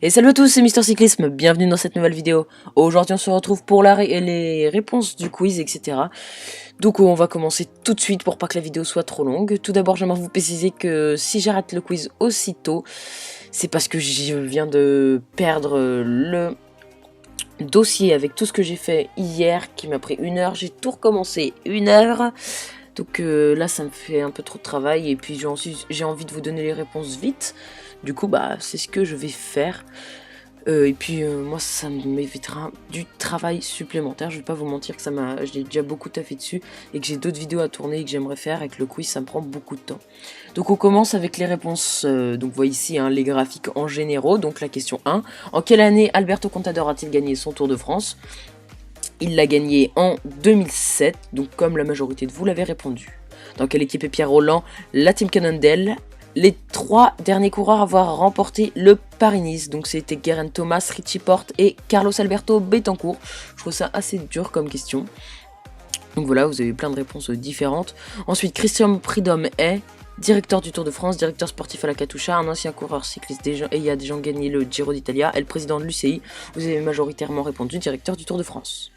Et salut à tous, c'est Mister Cyclisme, bienvenue dans cette nouvelle vidéo. Aujourd'hui on se retrouve pour les réponses du quiz, etc. Donc on va commencer tout de suite pour pas que la vidéo soit trop longue. Tout d'abord j'aimerais vous préciser que si j'arrête le quiz aussitôt, c'est parce que je viens de perdre le dossier avec tout ce que j'ai fait hier, qui m'a pris 1 heure. J'ai tout recommencé 1 heure. Donc là ça me fait un peu trop de travail et puis j'ai envie de vous donner les réponses vite. Du coup bah c'est ce que je vais faire. Et puis moi ça m'évitera du travail supplémentaire. Je vais pas vous mentir que j'ai déjà beaucoup taffé dessus et que j'ai d'autres vidéos à tourner et que j'aimerais faire, et que le quiz ça me prend beaucoup de temps. Donc on commence avec les réponses. Donc vous voyez ici les graphiques en généraux. Donc la question 1. En quelle année Alberto Contador a-t-il gagné son Tour de France? Il l'a gagné en 2007, donc comme la majorité de vous l'avez répondu. Dans quelle équipe est Pierre Rolland? La Team Cannondale. Les 3 derniers coureurs à avoir remporté le Paris-Nice, donc c'était Geraint Thomas, Richie Porte et Carlos Alberto Betancourt. Je trouve ça assez dur comme question. Donc voilà, vous avez plein de réponses différentes. Ensuite, Christian Prudhomme est directeur du Tour de France, directeur sportif à la Katusha, un ancien coureur cycliste et il y a déjà gagné le Giro d'Italia, et le président de l'UCI. Vous avez majoritairement répondu directeur du Tour de France.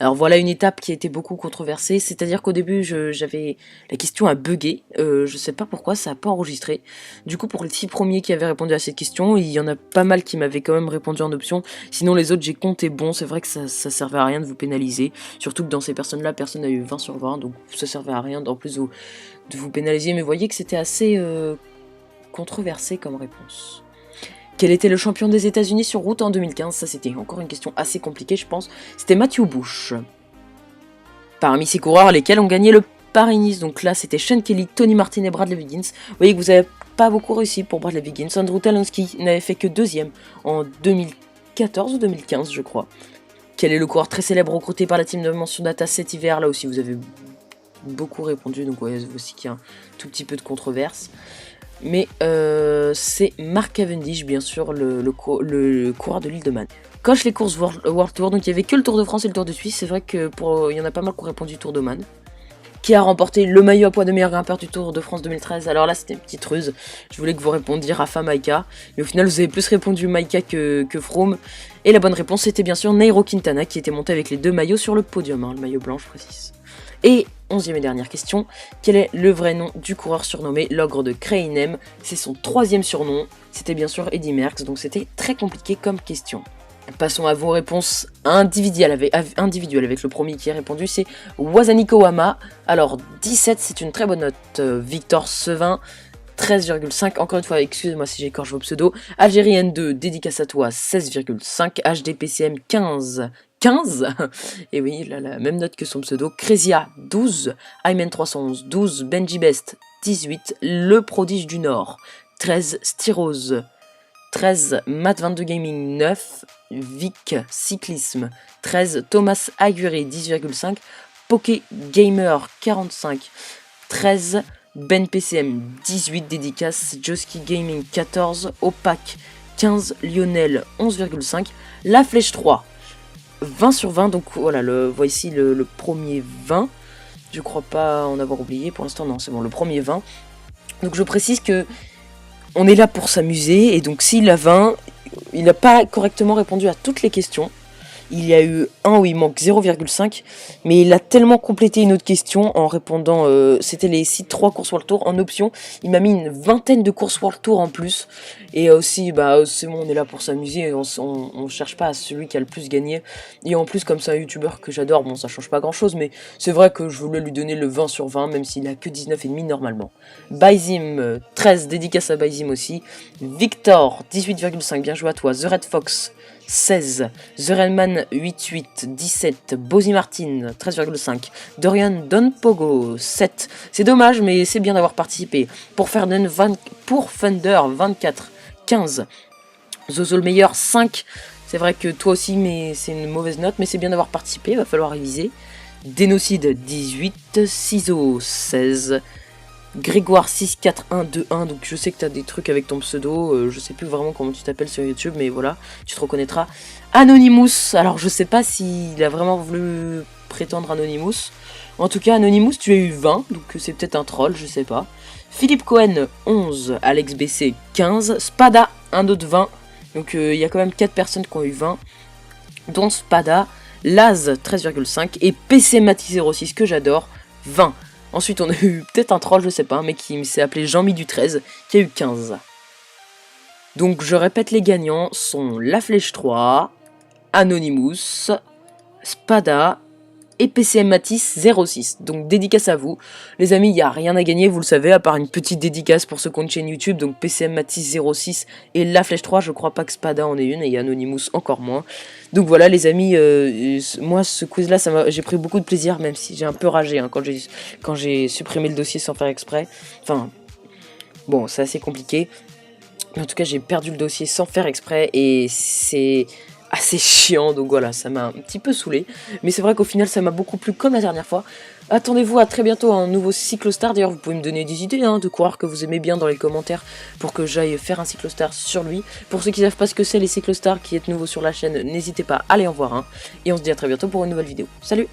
Alors voilà une étape qui a été beaucoup controversée, c'est-à-dire qu'au début la question a bugué, je sais pas pourquoi, ça n'a pas enregistré. Du coup pour les 6 premiers qui avaient répondu à cette question, il y en a pas mal qui m'avaient quand même répondu en option, sinon les autres j'ai compté bon. C'est vrai que ça servait à rien de vous pénaliser, surtout que dans ces personnes-là, personne n'a eu 20 sur 20, donc ça servait à rien en plus de vous pénaliser, mais vous voyez que c'était assez controversé comme réponse. Quel était le champion des États-Unis sur route en 2015? Ça, c'était encore une question assez compliquée, je pense. C'était Matthew Bush. Parmi ces coureurs, lesquels ont gagné le Paris-Nice? Donc là, c'était Sean Kelly, Tony Martin et Bradley Wiggins. Vous voyez que vous n'avez pas beaucoup réussi pour Bradley Wiggins. Andrew Talensky n'avait fait que 2e en 2014 ou 2015, je crois. Quel est le coureur très célèbre recruté par la team de Mention Data cet hiver? Là aussi, vous avez beaucoup répondu, donc ouais, vous aussi qu'il y a un tout petit peu de controverse. Mais c'est Mark Cavendish, bien sûr, le coureur de l'île de Man. Coche les courses World Tour, donc il n'y avait que le Tour de France et le Tour de Suisse. C'est vrai que il y en a pas mal qui ont répondu Tour de Man. Qui a remporté le maillot à poids de meilleur grimpeur du Tour de France 2013? Alors là, c'était une petite ruse. Je voulais que vous répondiez Rafa, Maika. Mais au final, vous avez plus répondu Maika que Froome. Et la bonne réponse, c'était bien sûr Nairo Quintana, qui était monté avec les 2 maillots sur le podium. Le maillot blanc, je précise. Et 11e et dernière question, quel est le vrai nom du coureur surnommé l'ogre de Crainem? C'est son 3e surnom, c'était bien sûr Eddy Merckx, donc c'était très compliqué comme question. Passons à vos réponses individuelles avec le premier qui a répondu, c'est Wazaniko Wama. Alors 17, c'est une très bonne note. Victor Sevin, 13,5, encore une fois, excusez-moi si j'écorche vos pseudos. Algérie N2, dédicace à toi, 16,5. HDPCM, 15. Et oui, il a la même note que son pseudo. Crésia, 12. Ayman 311, 12. Benji Best, 18. Le prodige du Nord, 13. Styrose, 13. Matt22 Gaming, 9. Vic Cyclisme, 13. Thomas Aguirre, 10,5. Poké Gamer, 45. 13. Ben PCM, 18. Dédicace. Joski Gaming, 14. Opac, 15. Lionel, 11,5. La Flèche 3, 20 sur 20, donc voilà, voici le premier 20. Je crois pas en avoir oublié, pour l'instant non, c'est bon, le premier 20. Donc je précise que on est là pour s'amuser, et donc s'il a 20, il n'a pas correctement répondu à toutes les questions. Il y a eu un où il manque 0,5, mais il a tellement complété une autre question en répondant, c'était les 3 courses World Tour en option. Il m'a mis une vingtaine de courses World Tour en plus. Et aussi, c'est bon, on est là pour s'amuser, on cherche pas à celui qui a le plus gagné. Et en plus, comme c'est un youtubeur que j'adore, bon, ça change pas grand chose, mais c'est vrai que je voulais lui donner le 20 sur 20, même s'il a que 19,5 normalement. Baizim, 13, dédicace à Baizim aussi. Victor, 18,5, bien joué à toi. The Red Fox, 16. The Redman, 8,8. 17. Bozy Martin, 13,5. Dorian Donpogo, 7. C'est dommage, mais c'est bien d'avoir participé. Pour Thunder, 24. 15. Zozolmeyer, 5. C'est vrai que toi aussi, mais c'est une mauvaise note, mais c'est bien d'avoir participé, va falloir réviser. Dénocide, 18. Ciseaux, 16. Grégoire 64121, donc je sais que tu as des trucs avec ton pseudo, je sais plus vraiment comment tu t'appelles sur YouTube, mais voilà, tu te reconnaîtras. Anonymous, alors je sais pas s'il a vraiment voulu prétendre Anonymous. En tout cas, Anonymous, tu as eu 20, donc c'est peut-être un troll, je sais pas. Philippe Cohen, 11. Alex BC, 15. Spada, un autre 20. Donc il y a quand même 4 personnes qui ont eu 20, dont Spada, Laz 13,5 et PC Mati 06 que j'adore, 20. Ensuite on a eu peut-être un troll, je sais pas, mais qui s'est appelé Jean-Mi du 13, qui a eu 15. Donc je répète, les gagnants sont La Flèche 3, Anonymous, Spada et PCM Matisse 06. Donc dédicace à vous. Les amis, il n'y a rien à gagner, vous le savez, à part une petite dédicace pour ce compte chaîne YouTube. Donc PCM Matisse 06 et La Flèche 3, je crois pas que Spada en ait une, et Anonymous encore moins. Donc voilà les amis, moi ce quiz là, j'ai pris beaucoup de plaisir, même si j'ai un peu ragé hein, quand j'ai supprimé le dossier sans faire exprès. Enfin, bon, c'est assez compliqué. Mais en tout cas, j'ai perdu le dossier sans faire exprès et c'est assez chiant. Donc voilà, ça m'a un petit peu saoulé. Mais c'est vrai qu'au final, ça m'a beaucoup plu comme la dernière fois. Attendez-vous à très bientôt un nouveau Cyclostar. D'ailleurs, vous pouvez me donner des idées de coureurs que vous aimez bien dans les commentaires pour que j'aille faire un Cyclostar sur lui. Pour ceux qui ne savent pas ce que c'est les Cyclostars, qui est nouveau sur la chaîne, n'hésitez pas à aller en voir un. Et on se dit à très bientôt pour une nouvelle vidéo. Salut!